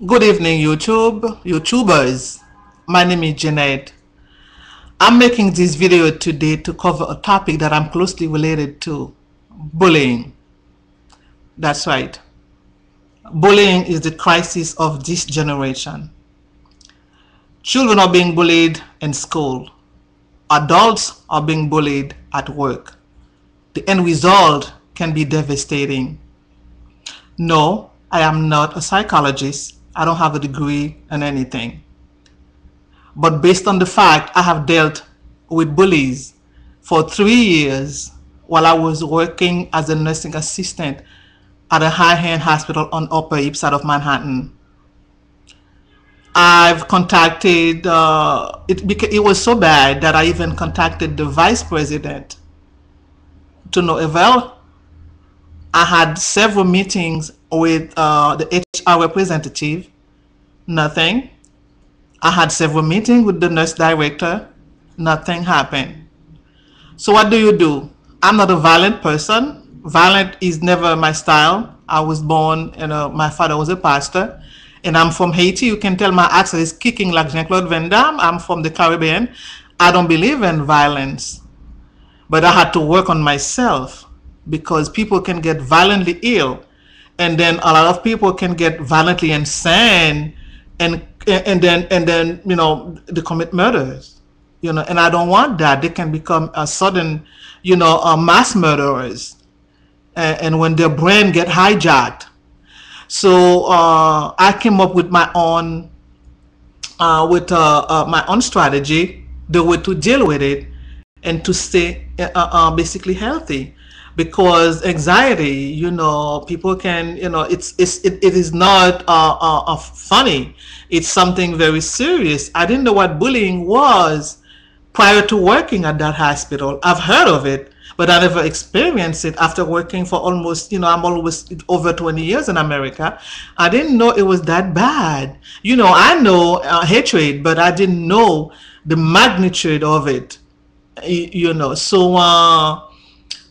Good evening, YouTubers. My name is Jeanette. I'm making this video today to cover a topic that I'm closely related to, bullying. That's right. Bullying is the crisis of this generation. Children are being bullied in school. Adults are being bullied at work. The end result can be devastating. No, I am not a psychologist. I don't have a degree in anything. But based on the fact I have dealt with bullies for 3 years while I was working as a nursing assistant at a high-end hospital on Upper East Side of Manhattan. I've contacted, it was so bad that I even contacted the vice president to no avail. I had several meetings with the HR representative, nothing. I had several meetings with the nurse director, nothing happened. So what do? I'm not a violent person. Violent is never my style. I was born, my father was a pastor, and I'm from Haiti. You can tell my accent is kicking like Jean-Claude Van Damme. I'm from the Caribbean. I don't believe in violence, but I had to work on myself because people can get violently ill, and then a lot of people can get violently insane, and then they commit murders, and I don't want that. They can become a sudden, mass murderers, and when their brain get hijacked. So I came up with my own my own strategy, the way to deal with it and to stay basically healthy. Because anxiety, people can, it is not funny. It's something very serious. I didn't know what bullying was prior to working at that hospital. I've heard of it, but I never experienced it after working for almost, I'm always over 20 years in America. I didn't know it was that bad. I know hatred, but I didn't know the magnitude of it, So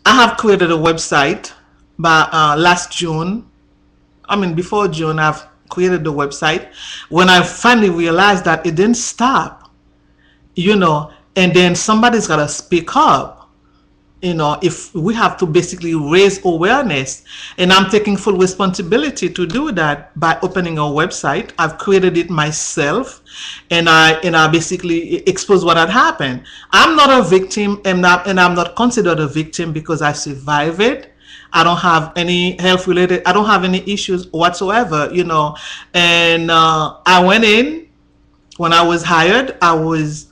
I have created a website by last June. Before June, I've created the website. When I finally realized that it didn't stop, and then somebody's got to speak up. If we have to basically raise awareness, and I'm taking full responsibility to do that by opening a website. I've created it myself, and I basically expose what had happened. I'm not a victim, and I'm not considered a victim because I survived it. I don't have any health related, I don't have any issues whatsoever, and I went in. When I was hired, I was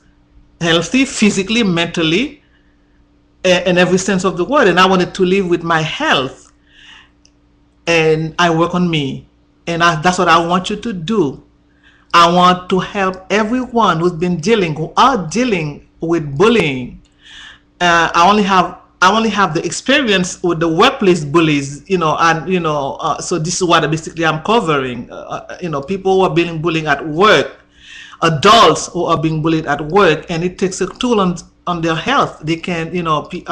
healthy physically, mentally, in every sense of the word, and I wanted to live with my health, and I work on me, and that's what I want you to do. I want to help everyone who are dealing with bullying. I only have the experience with the workplace bullies, so this is what basically I'm covering. People who are being bullied at work, adults who are being bullied at work, and it takes a toll on their health. They can, a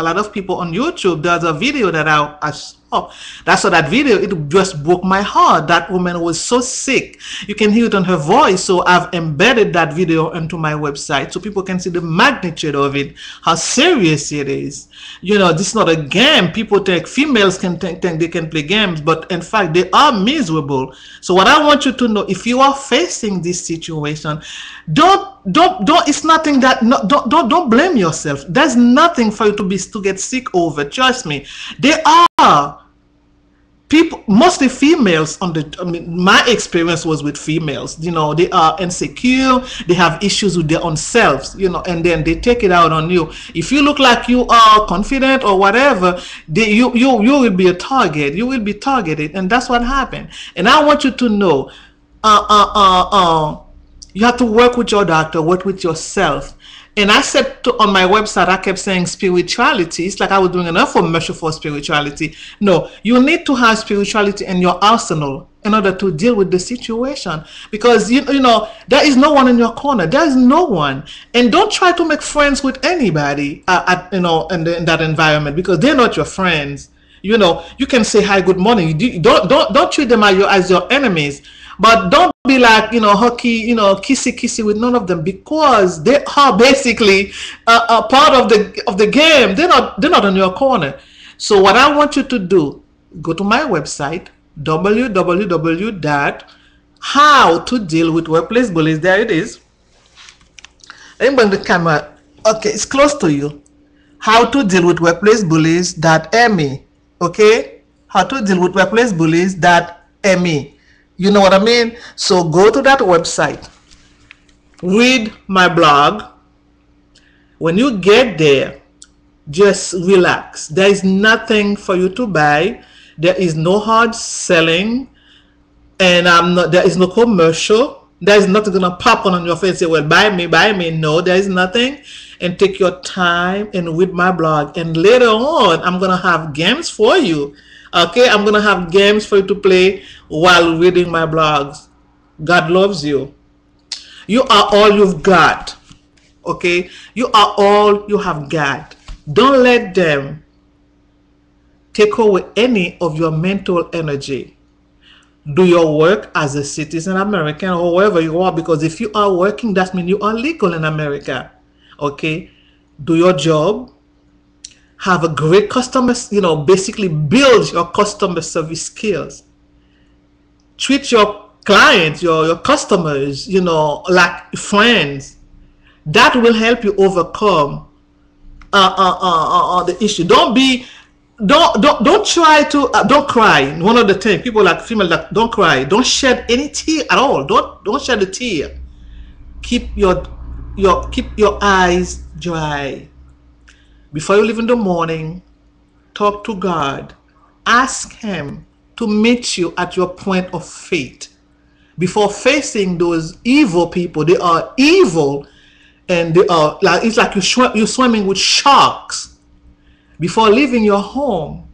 lot of people on YouTube, there's a video that I saw. That's what that video, it just broke my heart. That woman was so sick. You can hear it on her voice. So I've embedded that video into my website so people can see the magnitude of it, how serious it is. This is not a game. People think females can think they can play games, but in fact they are miserable. So what I want you to know, if you are facing this situation, it's nothing that, don't blame yourself. There's nothing for you to get sick over. Trust me. There are people, mostly females, my experience was with females. They are insecure, they have issues with their own selves, and then they take it out on you. If you look like you are confident or whatever, you will be a target. You will be targeted, and that's what happened. And I want you to know, you have to work with your doctor, work with yourself. And I said on my website, I kept saying spirituality. It's like I was doing an infomercial for spirituality. No, you need to have spirituality in your arsenal in order to deal with the situation. Because, there is no one in your corner. There is no one. And don't try to make friends with anybody, in that environment, because they're not your friends. You can say hi, good morning. Don't treat them as your enemies. But don't be like, kissy kissy with none of them, because they are basically a part of the game. They're not on your corner. So what I want you to do, go to my website, www.howtodealwithworkplacebullies. There it is. Let me bring the camera. Okay, it's close to you. How to deal with workplace bullies.me. Okay, how to deal with workplace bullies.me. You know what I mean? So go to that website, read my blog. When you get there, just relax. There is nothing for you to buy. There is no hard selling, and there is no commercial. There is nothing gonna pop on your face and say, well, buy me, buy me. No, there is nothing. And take your time and read my blog. And later on, I'm gonna have games for you. Okay, I'm gonna have games for you to play while reading my blogs. God loves you. You are all you've got. Okay, you are all you have got. Don't let them take away any of your mental energy. Do your work as a citizen American or wherever you are, because if you are working, that means you are legal in America. Okay, do your job. Have a great customer, basically build your customer service skills. Treat your clients, your customers, like friends. That will help you overcome the issue. Don't try to don't cry. One of the things people like female, like, don't cry. Don't shed any tear at all. Don't shed a tear. Keep your eyes dry. Before you leave in the morning, talk to God. Ask Him to meet you at your point of faith. Before facing those evil people, they are evil, and they are like, it's like you're swimming with sharks. Before leaving your home,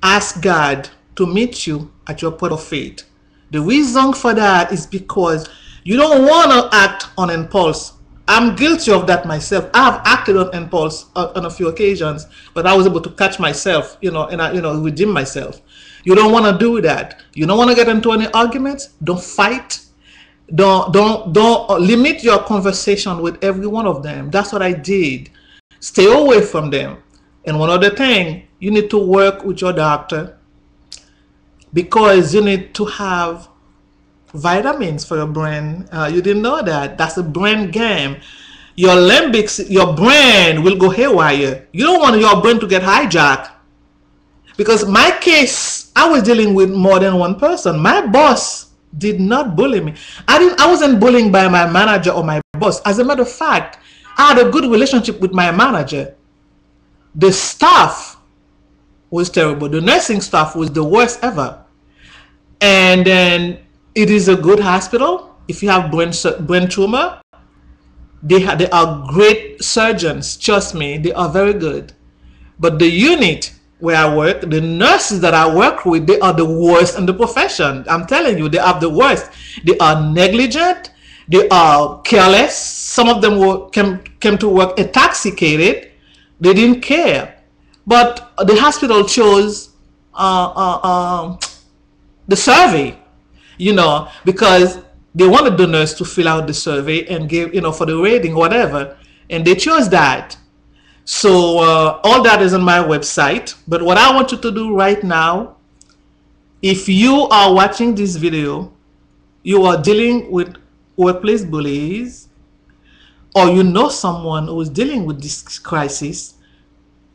ask God to meet you at your point of faith. The reason for that is because you don't want to act on impulse. I'm guilty of that myself. I have acted on impulse on a few occasions, but I was able to catch myself, and I, redeem myself. You don't want to do that. You don't want to get into any arguments. Don't fight. Don't limit your conversation with every one of them. That's what I did. Stay away from them. And one other thing, you need to work with your doctor, because you need to have vitamins for your brain. You didn't know that. That's a brain game. Your limbics, your brain will go haywire. You don't want your brain to get hijacked. Because my case, I was dealing with more than one person. My boss did not bully me. I wasn't bullying by my manager or my boss. As a matter of fact, I had a good relationship with my manager. The staff was terrible. The nursing staff was the worst ever. And then it is a good hospital. If you have brain tumor, they are great surgeons. Trust me, they are very good. But the unit where I work, the nurses that I work with, they are the worst in the profession. I'm telling you, they are the worst. They are negligent. They are careless. Some of them came to work intoxicated. They didn't care. But the hospital chose the survey, because they wanted the nurse to fill out the survey and give, for the rating, whatever. And they chose that. So all that is on my website. But what I want you to do right now, if you are watching this video, you are dealing with workplace bullies, or you know someone who is dealing with this crisis,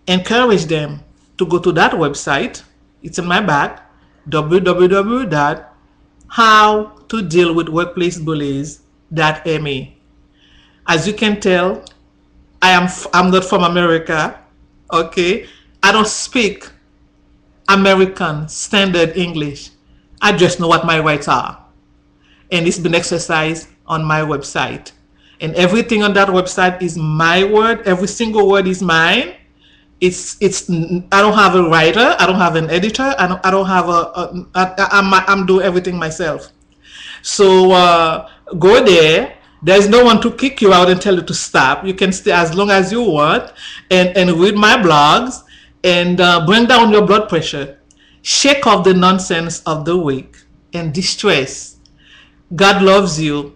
encourage them to go to that website. It's in my back, www.howtodealwithworkplacebullies.me. As you can tell, I'm not from America. Okay, I don't speak American standard English. I just know what my rights are, and it's been exercised on my website. And everything on that website is my word. Every single word is mine. It's I don't have a writer. I don't have an editor. I don't have I'm doing everything myself. So go there. There's no one to kick you out and tell you to stop. You can stay as long as you want and read my blogs and bring down your blood pressure. Shake off the nonsense of the week and distress. God loves you,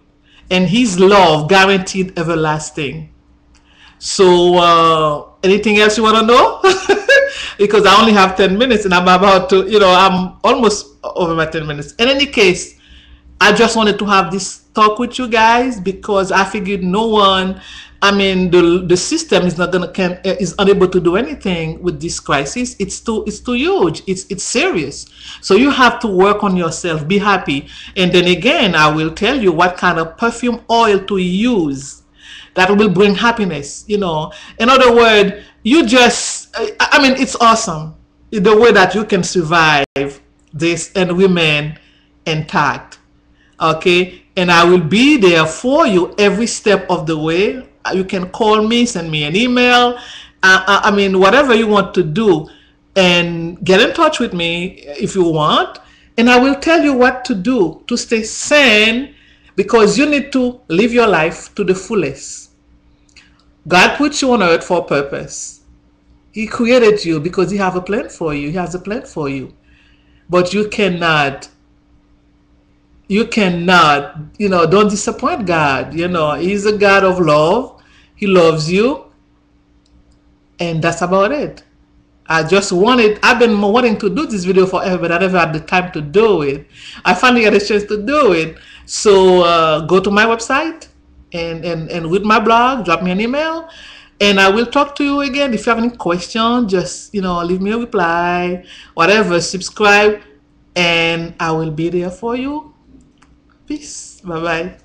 and His love guaranteed everlasting. So, anything else you want to know? Because I only have 10 minutes and I'm about to, I'm almost over my 10 minutes. In any case, I just wanted to have this talk with you guys because I figured no one, I mean, the system is not gonna is unable to do anything with this crisis. It's too huge. It's serious. So you have to work on yourself. Be happy, and then again, I will tell you what kind of perfume oil to use that will bring happiness. In other words, you just, I mean, it's awesome the way that you can survive this and remain intact. Okay, and I will be there for you every step of the way. You can call me, send me an email, I mean, whatever you want to do, and get in touch with me if you want, and I will tell you what to do to stay sane, because you need to live your life to the fullest. God put you on earth for a purpose. He created you because He have a plan for you. He has a plan for you, but you cannot, don't disappoint God. He's a God of love. He loves you, and that's about it. I've been wanting to do this video forever, but I never had the time to do it. I finally got a chance to do it. So go to my website and read my blog, drop me an email, and I will talk to you again. If you have any questions, just leave me a reply, whatever, subscribe, and I will be there for you. Peace. Bye bye.